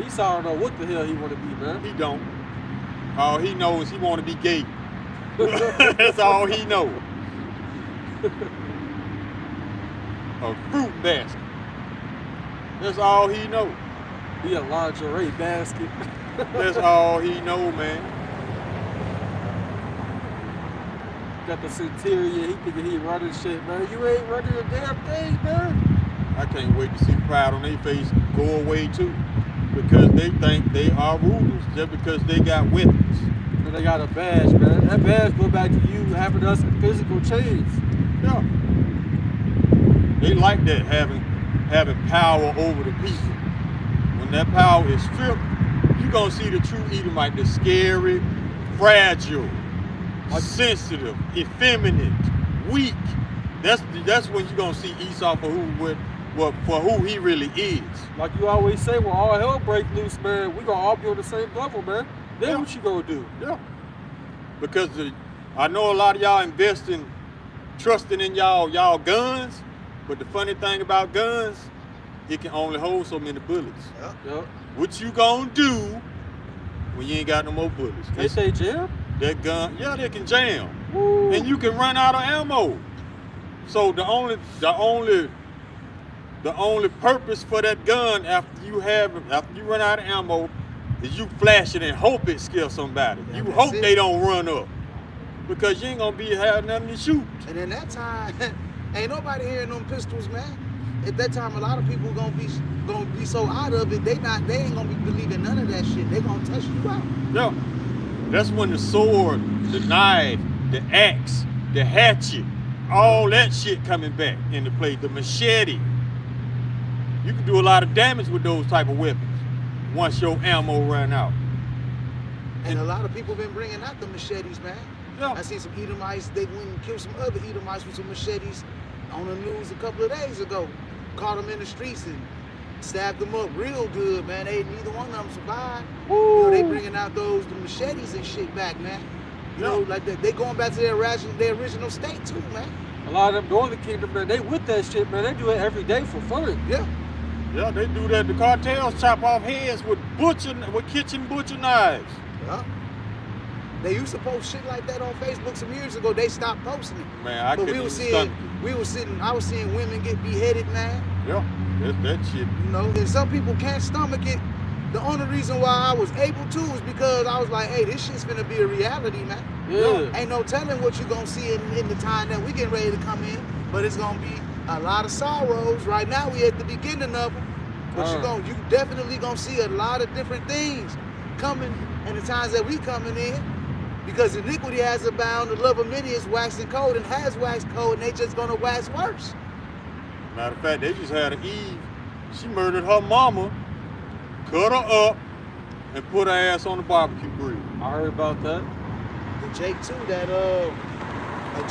Esau don't know what the hell he want to be, man. He don't. All he knows, he want to be gay. That's all he knows. A fruit basket. That's all he knows. Be a lingerie basket. That's all he know, man. Got the Centurion, he thinking he running shit, man. You ain't running a damn thing, man. I can't wait to see the pride on their face go away too. Because they think they are rulers just because they got weapons. And they got a badge, man. That badge go back to you having us in physical chains. Yeah. They like that, having power over the people. When that power is stripped, you're gonna see the true Edomite, the scary, fragile, sensitive, effeminate, weak. That's when you're gonna see Esau for who he really is. Like you always say, when all hell break loose, man, we gonna all be on the same level, man. Then what you gonna do? Yeah. Because I know a lot of y'all invest in trusting in y'all guns. But the funny thing about guns, it can only hold so many bullets. Yep. What you gonna do when you ain't got no more bullets? Can't they jam? That gun, yeah, they can jam. Woo. And you can run out of ammo. So the only purpose for that gun after you run out of ammo is you flash it and hope it scares somebody. Yeah, you that's hope it. they don't run up. Because you ain't gonna have nothing to shoot. And in that time, ain't nobody hearing them pistols, man. At that time, a lot of people gonna be so out of it, they ain't gonna be believing none of that shit. They gonna test you out. Yeah. That's when the sword, the knife, the axe, the hatchet, all that shit coming back into play. The machete. You can do a lot of damage with those type of weapons once your ammo run out. And a lot of people been bringing out the machetes, man. Yeah. I seen some Edomites, they went and killed some other Edomites with some machetes on the news a couple of days ago. Caught them in the streets and stabbed them up real good, man. Neither one of them survived. You know, they bringing out the machetes and shit back, man. You know, like that. They going back to their original state too, man. A lot of them Northern Kingdom, man, they with that shit, man. They do it every day for fun. Yeah. Yeah, they do that. The cartels chop off heads with kitchen butcher knives. Yeah. They used to post shit like that on Facebook some years ago. They stopped posting it. Man, I But couldn't I was seeing women get beheaded, man. Yeah, that shit. You know, and some people can't stomach it. The only reason why I was able to is because I was like, hey, this shit's gonna be a reality, man. Yeah. Ain't no telling what you're gonna see in the time that we get ready to come in, but it's gonna be a lot of sorrows. Right now we at the beginning of them, but you definitely gonna see a lot of different things coming in the times that we coming in, because iniquity has abound, the love of many is waxing cold and has waxed cold, and they just gonna wax worse. Matter of fact, they just had an Eve. She murdered her mama, cut her up, and put her ass on the barbecue grill. I heard about that. The Jake too,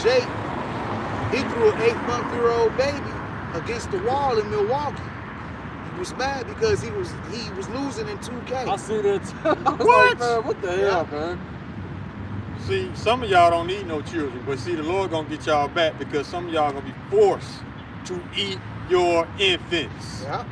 Jake, he threw an 8-month-old baby against the wall in Milwaukee. He was mad because he was losing in 2K. I see that too. I was What? like, man, what the hell, man? See, some of y'all don't need no children, but see, the Lord gonna get y'all back because some of y'all gonna be forced to eat your infants. Yeah.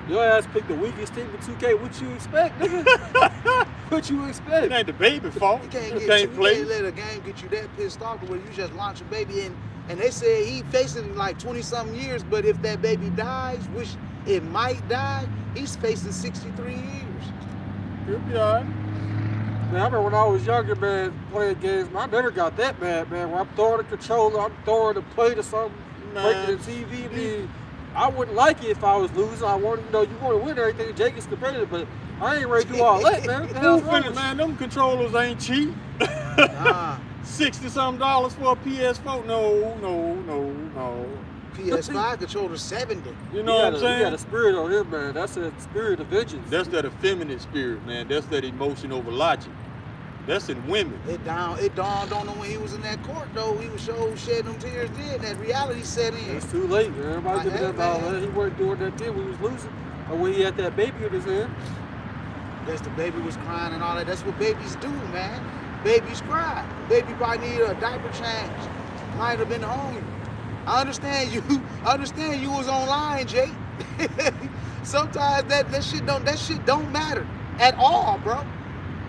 Your ass picked the weakest team in 2K. What you expect, nigga? What you expect? It ain't the baby fault. You can't play. let a game get you that pissed off to where you just launch a baby in. And they said he facing like 20-something years, but if that baby dies, which it might die, he's facing 63 years. He'll be all right. Man, I remember when I was younger, man, playing games, man, I never got that mad, man. When I'm throwing a controller, I'm throwing a plate or something, breaking the TV, man. I wouldn't like it if I was losing. I wanted, you want to win everything. Jake is competitive, but I ain't ready to do all that, man. What the hell's wrong with you? Man, them controllers ain't cheap. Nah. $60-something for a PS4. No. PS5 controller 70. You know what I'm You saying? got a spirit on him, man. That's a spirit of vengeance. That's that effeminate spirit, man. That's that emotion over logic. That's in women. It dawned on him when he was in that court, though. He was shedding them tears then. That reality set in. It's too late, man. Everybody giving that about man. that. He wasn't doing that then when he was losing. Or when he had that baby in his hand. Guess the baby was crying and all that. That's what babies do, man. Babies cry. Baby probably needed a diaper change. Might have been hungry. I understand you. I understand you was online, Jake. Sometimes that shit don't matter at all, bro.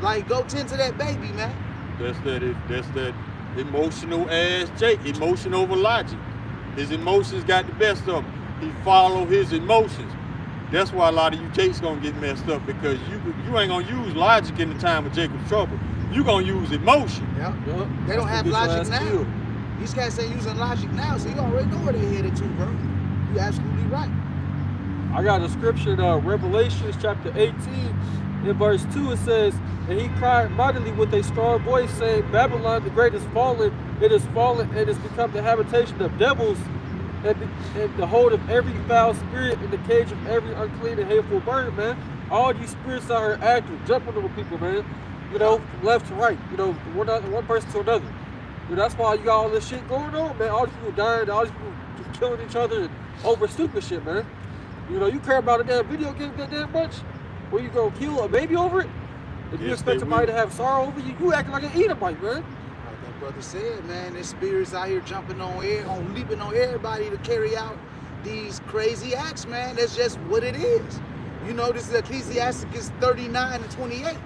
Like, go tend to that baby, man. That's that emotional ass Jake. Emotion over logic. His emotions got the best of him. He follow his emotions. That's why a lot of you Jakes gonna get messed up, because you ain't gonna use logic in the time of Jacob's trouble. You gonna use emotion. Yep. Yup. They don't have logic now. Killed. These cats ain't using logic now, so you already know where they headed to, bro. You absolutely right. I got a scripture in Revelations chapter 18, in verse 2, it says, "And he cried mightily with a strong voice, saying, Babylon the great is fallen, it is fallen, and is become the habitation of devils, and the hold of every foul spirit, and the cage of every unclean and hateful bird," man. All these spirits out here active, jumping over people, man. You know, from left to right, one person to another. That's why you got all this shit going on, man. All these people dying, all these people just killing each other and over stupid shit, man. You care about a damn video game that damn much? Where you gonna kill a baby over it? If you Yes, expect they somebody will. to have sorrow over you, you acting like an Edomite, man. Like that brother said, man, there's spirits out here jumping on leaping on everybody to carry out these crazy acts, man. That's just what it is. You know, this is Ecclesiasticus 39 and 28.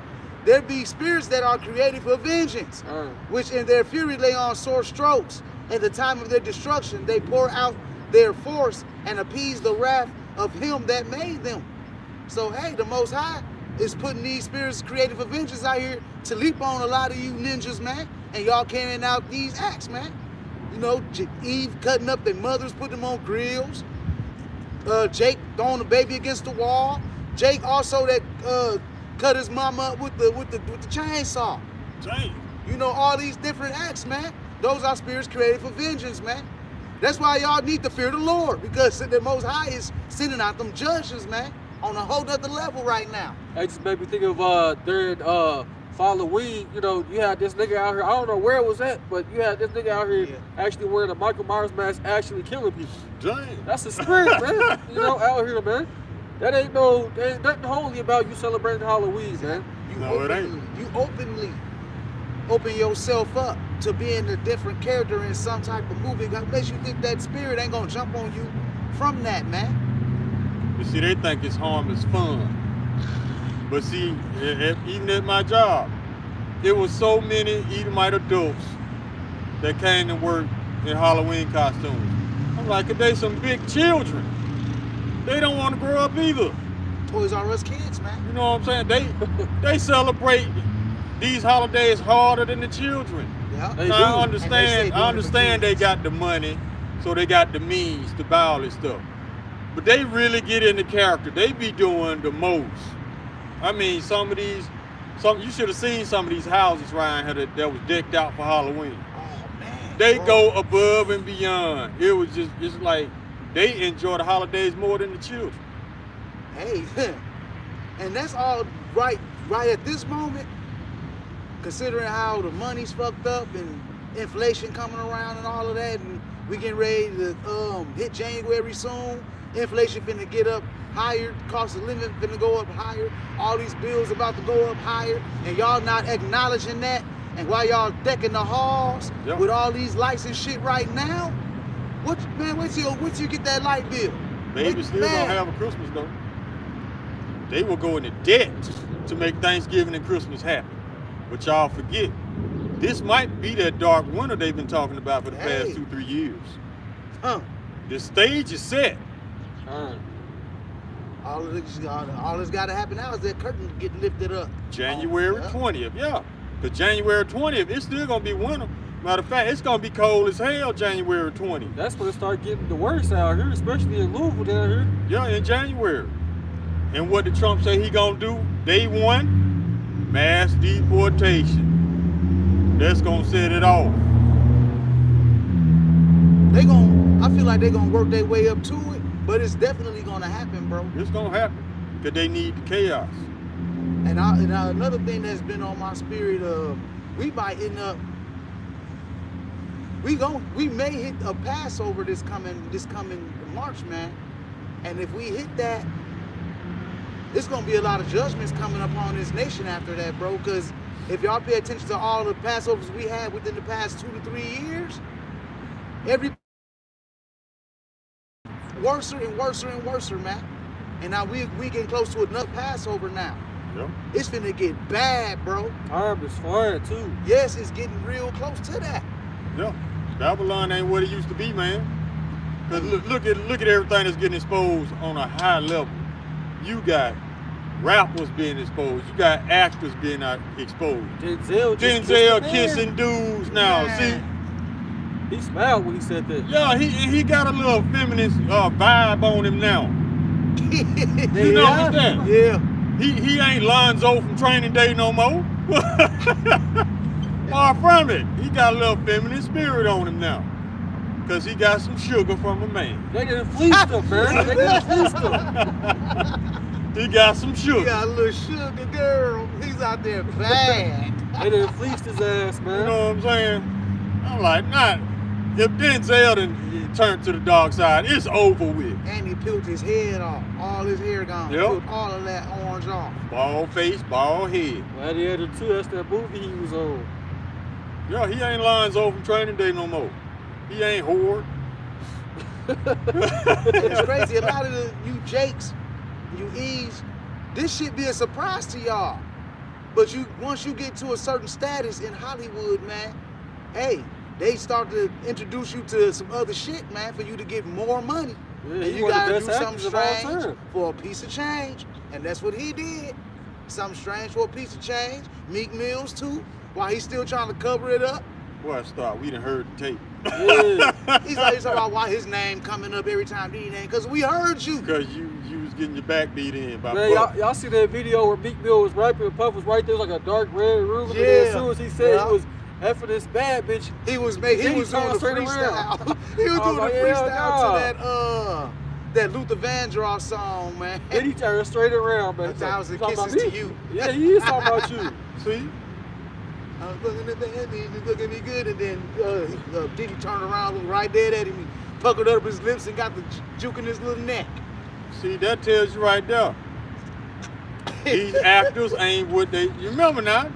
There be spirits that are created for vengeance, which in their fury lay on sore strokes. In the time of their destruction, they pour out their force and appease the wrath of him that made them. So, hey, the Most High is putting these spirits created for vengeance out here to leap on a lot of you ninjas, man. And y'all carrying out these acts, man. You know, Eve cutting up their mothers, putting them on grills. Jake throwing the baby against the wall. Jake also that cut his mama up with the chainsaw. Dang. You know, all these different acts, man. Those are spirits created for vengeance, man. That's why y'all need to fear the Lord, because the Most High is sending out them judges, man, on a whole nother level right now. That just made me think of during Halloween, you know, you had this nigga out here, I don't know where it was at, but you had this nigga out here actually wearing a Michael Myers mask, actually killing people. Dang. That's a spirit, man. You know, out here, man. There ain't nothing holy about you celebrating Halloween, man. No, it ain't. You openly open yourself up to being a different character in some type of movie. That makes you think that spirit ain't gonna jump on you from that, man. You see, they think it's harmless fun. But see, even at my job, it was so many Edomite adults that came to work in Halloween costumes. I'm like, they some big children. They don't want to grow up either. Toys R Us kids, man. You know what I'm saying? They celebrate these holidays harder than the children. Yeah. Now, I understand they got the money, so they got the means to buy all this stuff. But they really get into character. They be doing the most. I mean, you should have seen some of these houses around here that was decked out for Halloween. Oh man. They go above and beyond. It was just, it's like they enjoy the holidays more than the children. Hey, and that's all right at this moment, considering how the money's fucked up and inflation coming around and all of that, and we getting ready to hit January soon. Inflation finna get up higher, cost of living finna go up higher, all these bills about to go up higher, and y'all not acknowledging that. And while y'all decking the halls with all these lights and shit right now, wait till you get that light bill. Baby still gonna have a Christmas though. They will go into debt to make Thanksgiving and Christmas happen. But y'all forget, this might be that dark winter they've been talking about for the past 2-3 years. The stage is set. All that's got to happen now is that curtain get lifted up. January 20th, yeah. Because January 20th, it's still going to be winter. Matter of fact, it's going to be cold as hell January 20th. That's when it start getting the worst out here, especially in Louisville down here. Yeah, in January. And what did Trump say he going to do? Day one, mass deportation. That's going to set it off. I feel like they're going to work their way up to it. But it's definitely gonna happen, bro. It's gonna happen, because they need the chaos. And another thing that's been on my spirit, we might end up, we may hit a Passover this coming March, man. And if we hit that, it's gonna be a lot of judgments coming upon this nation after that, bro. Because if y'all pay attention to all the Passovers we had within the past 2 to 3 years, every worse and worse and worse, man. And now we getting close to another Passover now. Yep. It's finna get bad, bro. ARAM is flying too. Yes, it's getting real close to that. Yeah. Babylon ain't what it used to be, man. Cause look at everything that's getting exposed on a high level. You got rappers being exposed. You got actors being exposed. Denzel kissing dudes now. Man. See? He smiled when he said that. Yeah, he got a little feminist vibe on him now. You notice that? Yeah. He ain't Lonzo from Training Day no more. Far from it. He got a little feminine spirit on him now. Because he got some sugar from a man. They didn't fleece him, man. They didn't fleece him. He got some sugar. He got a little sugar girl. He's out there bad. They didn't fleece his ass, man. You know what I'm saying? I'm like, nah. If Denzel done turned to the dark side, it's over with. And he peeled his head off. All his hair gone. Yep. Peeled all of that orange off. Bald face, bald head. Gladiator 2, that's that movie he was on. Yeah, he ain't Lonzo from Training Day no more. He ain't Horde. And it's crazy. A lot of you Jakes, you E's, this shit be a surprise to y'all. But once you get to a certain status in Hollywood, man, hey, they start to introduce you to some other shit, man, for you to get more money. Yeah, and he you one of the gotta do best something actors of all strange time. for a piece of change. And that's what he did. Something strange for a piece of change. Meek Mills too, while he's still trying to cover it up. Boy, stop. We done heard the tape. Yeah. He's talking about why his name coming up every time D name, because we heard you. Because you was getting your back beat in by Man, Puff. y'all see that video where Meek Mill was rapping and Puff was right there, it was like a dark red room, and then Yeah. as soon as he said Yeah. he was effing this bad bitch, He was Then doing he the turned straight freestyle. around. He was I was doing like, the yeah, freestyle nah. to that Luther Vandross song, man. then he turned straight around, man. 1,000 Talking about kisses to me. you. Yeah, he is talking about you. See? I was looking at the head, he was looking at me good, and then Diddy turned around, looked right dead at him, he puckered up his lips and got the juke in his little neck. See, that tells you right there. These actors ain't what they. You remember now?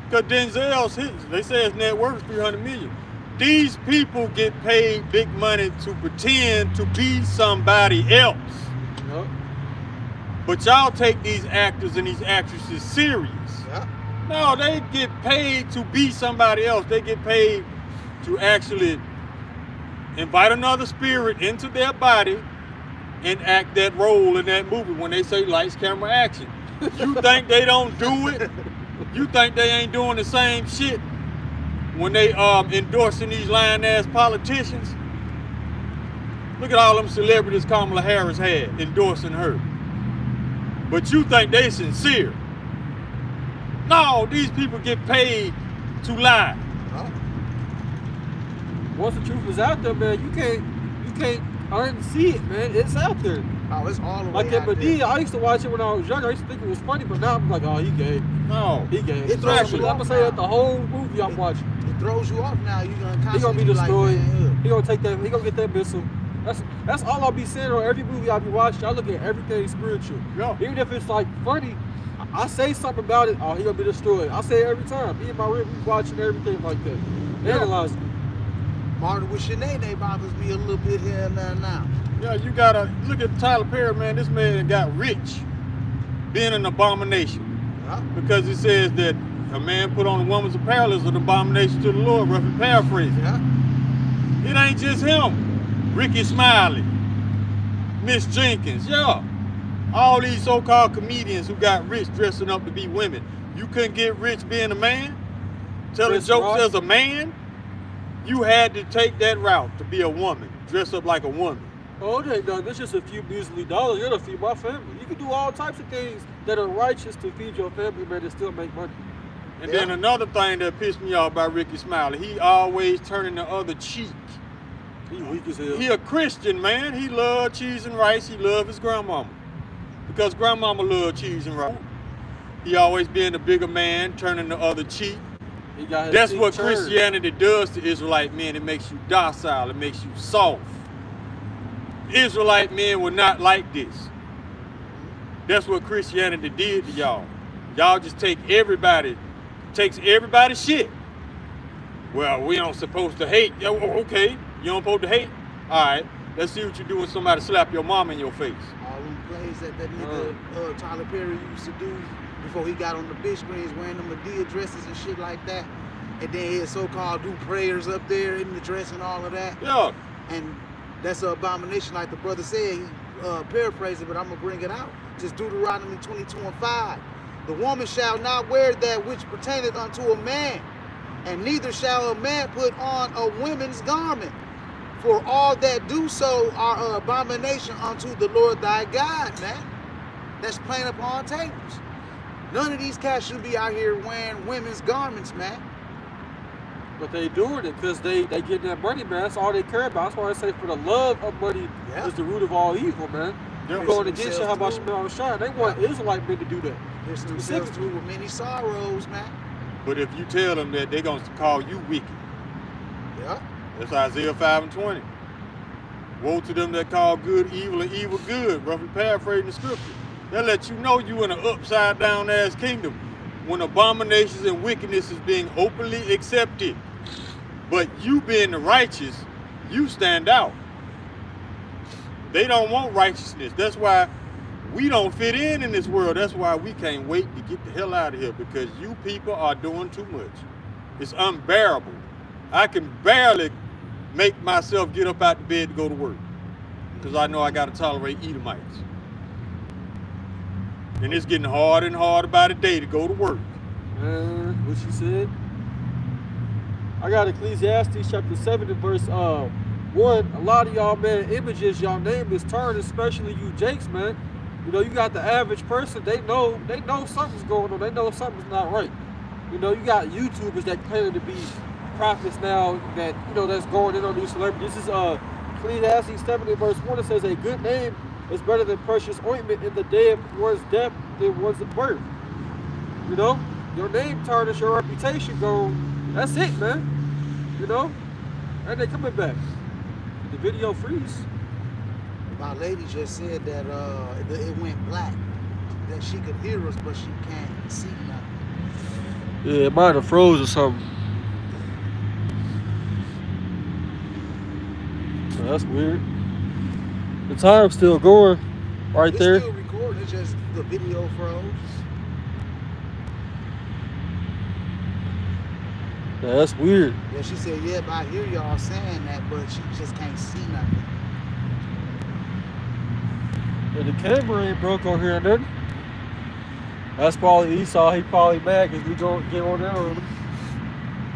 Because Denzel's hits, they say his net worth is $300 million. These people get paid big money to pretend to be somebody else. Yup. But y'all take these actors and these actresses serious. Yeah. No, they get paid to be somebody else. They get paid to actually invite another spirit into their body and act that role in that movie when they say lights, camera, action. You think they don't do it? You think they ain't doing the same shit when they endorsing these lying ass politicians? Look at all them celebrities Kamala Harris had endorsing her. But you think they sincere? No, these people get paid to lie. Once the truth is out there, man, you can't unsee it, man. It's out there. Oh, it's all the way Like that out there. Medea, I used to watch it when I was younger. I used to think it was funny, but now I'm like, oh, he gay. No. He gay. It throws you I'm gonna off say that now. the whole movie I'm watching. It throws you off now. You're gonna He constantly gonna be destroyed. Like, man, He gonna take that. He gonna get that missile. That's all I'll be saying on every movie I be watching. I look at everything spiritual. Yeah. Even if it's like funny, I say something about it. Oh, he gonna be destroyed. I say it every time. Me and my rib, we watching everything like that. Analyzing. Martin with Sinead bothers me a little bit here and there now. Yeah, you gotta look at Tyler Perry, man. This man got rich being an abomination. Yeah. Because it says that a man put on a woman's apparel is an abomination to the Lord, roughly paraphrasing. Yeah. It ain't just him. Ricky Smiley, Miss Jenkins, yeah. All these so-called comedians who got rich dressing up to be women. You couldn't get rich being a man? Telling Chris jokes Rock. as a man? You had to take that route to be a woman, dress up like a woman. Oh, it ain't done. It's just a few measly dollars. You're gonna feed my family. You can do all types of things that are righteous to feed your family, man, and still make money. And Yeah. then another thing that pissed me off about Ricky Smiley, he always turning the other cheek. He weak as hell. He a Christian, man. He love cheese and rice. He love his grandmama. Because grandmama love cheese and rice. He always being the bigger man, turning the other cheek. He got his That's cheek what turned. Christianity does to Israelite men. It makes you docile. It makes you soft. Israelite men were not like this. That's what Christianity did to y'all. Y'all just takes everybody's shit. Well, we don't supposed to hate. Oh, okay, you don't supposed to hate? All right, let's see what you do when somebody slap your mom in your face. All them plays that nigga Tyler Perry used to do before he got on the big screens wearing the Medea dresses and shit like that. And then he'd so-called do prayers up there in the dress and all of that. Yeah, And that's an abomination, like the brother said. He paraphrased it, but I'm going to bring it out. Just Deuteronomy 22:5. The woman shall not wear that which pertaineth unto a man, and neither shall a man put on a woman's garment. For all that do so are an abomination unto the Lord thy God, man. That's plain upon tables. None of these cats should be out here wearing women's garments, man. But they doing it because they getting that money, man. That's all they care about. That's why I say for the love of money Yeah. is the root of all evil, man. Yeah. Going against Themselves YASHAMIAHLA. They want Israelite men to do that. Piercing themselves through with many sorrows, man. but if you tell them that, they're gonna call you wicked. Yeah. That's Isaiah 5:20. Woe to them that call good evil and evil good, roughly paraphrasing the scripture. They'll let you know you in an upside down ass kingdom when abominations and wickedness is being openly accepted. But you being the righteous, you stand out. They don't want righteousness. That's why we don't fit in this world. That's why we can't wait to get the hell out of here, because you people are doing too much. It's unbearable. I can barely make myself get up out the bed to go to work because I know I got to tolerate Edomites. And it's getting harder and harder by the day to go to work. What she said? I got Ecclesiastes chapter 7 and verse 1. A lot of y'all, man, images, y'all name is turned, especially you Jakes, man. You know, you got the average person, they know something's going on. They know something's not right. You know, you got YouTubers that claim to be prophets now that, you know, that's going in on these celebrities. This is Ecclesiastes 7 and verse 1. It says, a good name is better than precious ointment in the day of one's death than one's birth. You know, your name tarnish, your reputation go. That's it, man. You know, and they coming back. The video freeze. My lady just said that it went black, that she could hear us, but she can't see nothing. Yeah, it might have froze or something. So that's weird. The time's still going right there. It's still recording, it's just the video froze. Yeah, that's weird. Yeah, she said, yeah, but I hear y'all saying that, but she just can't see nothing. Yeah, the camera ain't broke on here, nothing. That's probably Esau. He probably mad because we don't get on there with him.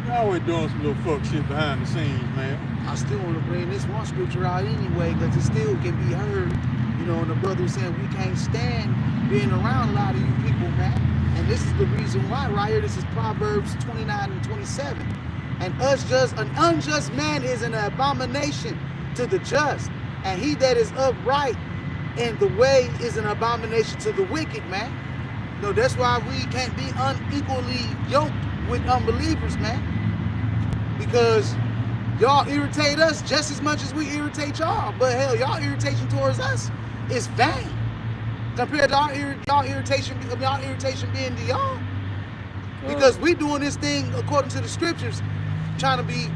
You're always doing some little fuck shit behind the scenes, man. I still want to bring this one scripture out anyway, because it still can be heard. You know, and the brother was saying we can't stand being around a lot of you people, man. And this is the reason why right here. This is Proverbs 29 and 27. An unjust man is an abomination to the just, and he that is upright in the way is an abomination to the wicked, man. No, that's why we can't be unequally yoked with unbelievers, man. Because y'all irritate us just as much as we irritate y'all. But hell, y'all irritation towards us is vain compared to y'all irritation being to y'all. Because we doing this thing according to the scriptures, trying to be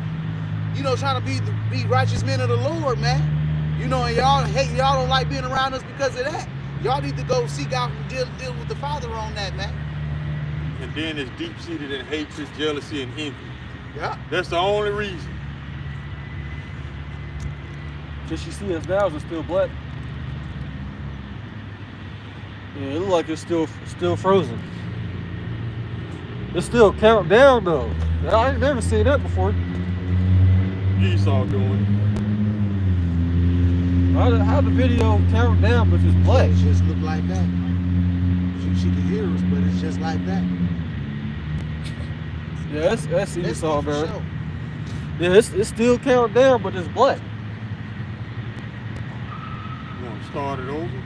righteous men of the Lord, man. You know, and y'all don't like being around us because of that. Y'all need to go seek out and deal with the Father on that, man. And then it's deep-seated in hatred, jealousy, and envy. Yeah. That's the only reason. Just you see us now, is it still black? Yeah, it looks like it's still frozen. It's still counting down though. I ain't never seen that before. Esau doing. How the video count down but it's black? It just look like that. She can hear us, but it's just like that. Yeah, that's Esau, man. Sure. Yeah, it's still counting down, but it's black. You want to start it over?